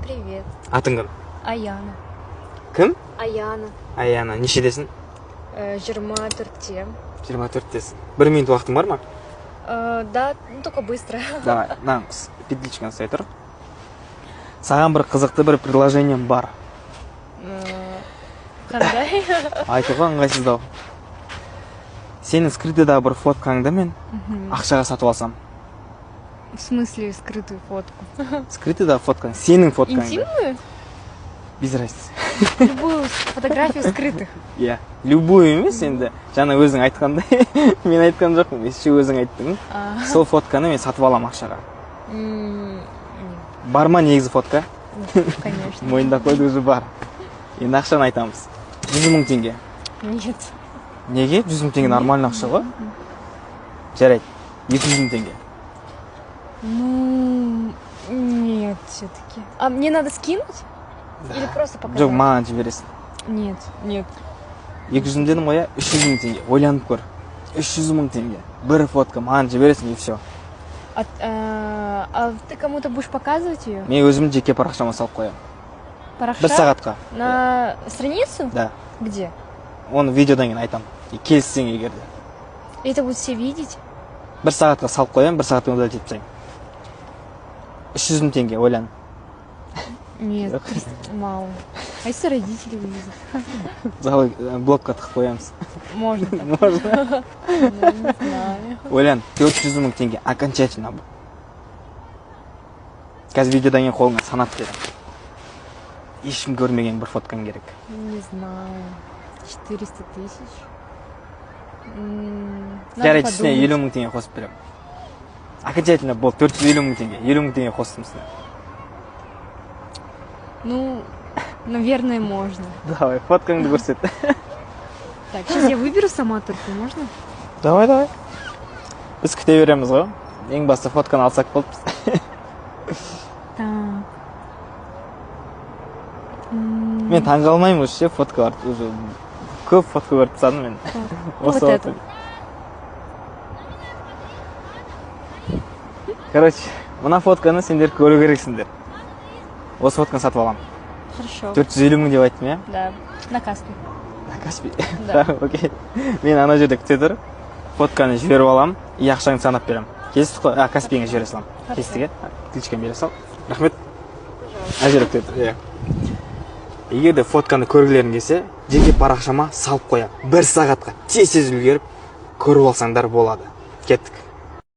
Привет. Атың кім? Аяна. Кім? Аяна. Аяна, нешедесің? 24-те. 24-тесің. 1 минут уақытың бар ма? Да, только быстро. Давай, мынаны петличканы ұстай тұр. Саған бір қызықты бір предложением бар. Қандай? Айтуға ыңғайсыздау. Сенің скрытыдағы бір фоткаңды мен ақшаға сатып алсам. В смысле скрытую фотку? Скрытыдағы фоткаң, сенің фоткаңды. Интимную? Без разницы. Любую фотографию скрытых. Иә, любую емес енді. Жаңа өзің айтқандай, мен айтқан жоқпын, ше өзің айттың. Сол фотканы мен сатып алам ақшаға. Бар ма негізі фотка? Конечно. Мойында қойды уже бар. Енді ақшаны айтамыз. 100 000 теңге. Нет. Неге? 100 000 теңге нормальный ақша ғой. Жарайды. 200 000 теңге. Ну, нет, все-таки. А мне надо скинуть? Да. Или просто показать? Жоқ, маған жібересің. Нет, нет. 200 000 дедім ғой, 300 000 теңге. Ойланып көр. 300 000 теңге. Бір фотка маған жібересің и все. А ты кому-то будешь показывать ее? Мен өзім жеке парақшама салып қоямын. Парақша? 1 сағатқа. На страницу? Да. Где? Оны видеодан кейін айтамын. Келіссең егер де. Это будут все видеть? 1 сағатқа салып қоямын, 1 сағаттан удалить етіп тастаймын. 300 000 теңге, ойлан. Нет, мало. А если родители увидят? Залы блокқа тығып қоямыз. Можно. Можно. Не знаю. Ойлан, 400 000 теңге окончательно бұл. Қазір видеодан кейін қолыңа санап берем. Ешкім көрмеген бір фоткаң керек. Не знаю. 400 000. Жарайды, үстіне 50 000 теңге қосып берем. Окончательно бұл 450 000 теңге. 50 000 теңге қостым үстіне. Ну, наверное, можно. Давай, фоткаңды көрсет. Так, сейчас я выберу сама только, можно? Давай. Біз күте береміз ғой. Ең басты фотканы алсақ болды. Так. Мен таңғалмаймын уже, фоткалар. Уже көп фотка көріп тастадым мен. Вот это. Короче, мына фотканы сендер көру керексіңдер. Осы фотканы сатып алам. Хорошо. 450 000 деп айттым, иә? Да, на Каспи. На Каспи? Да. Окей. Мен ана жерде күте тұр. Фотканы жіберіп алам, и ақшаңды санап берем. Келістік қой? Каспиңе жібере салам. Келістік, иә? Ключканы бере сал. Рахмет. Ана жерде күте тұр, иә. Егер де фотканы көргілерің келсе, жеке парақшама салып қоям. 1 сағатқа тез үлгеріп көріп алсаңдар болады. Кеттік.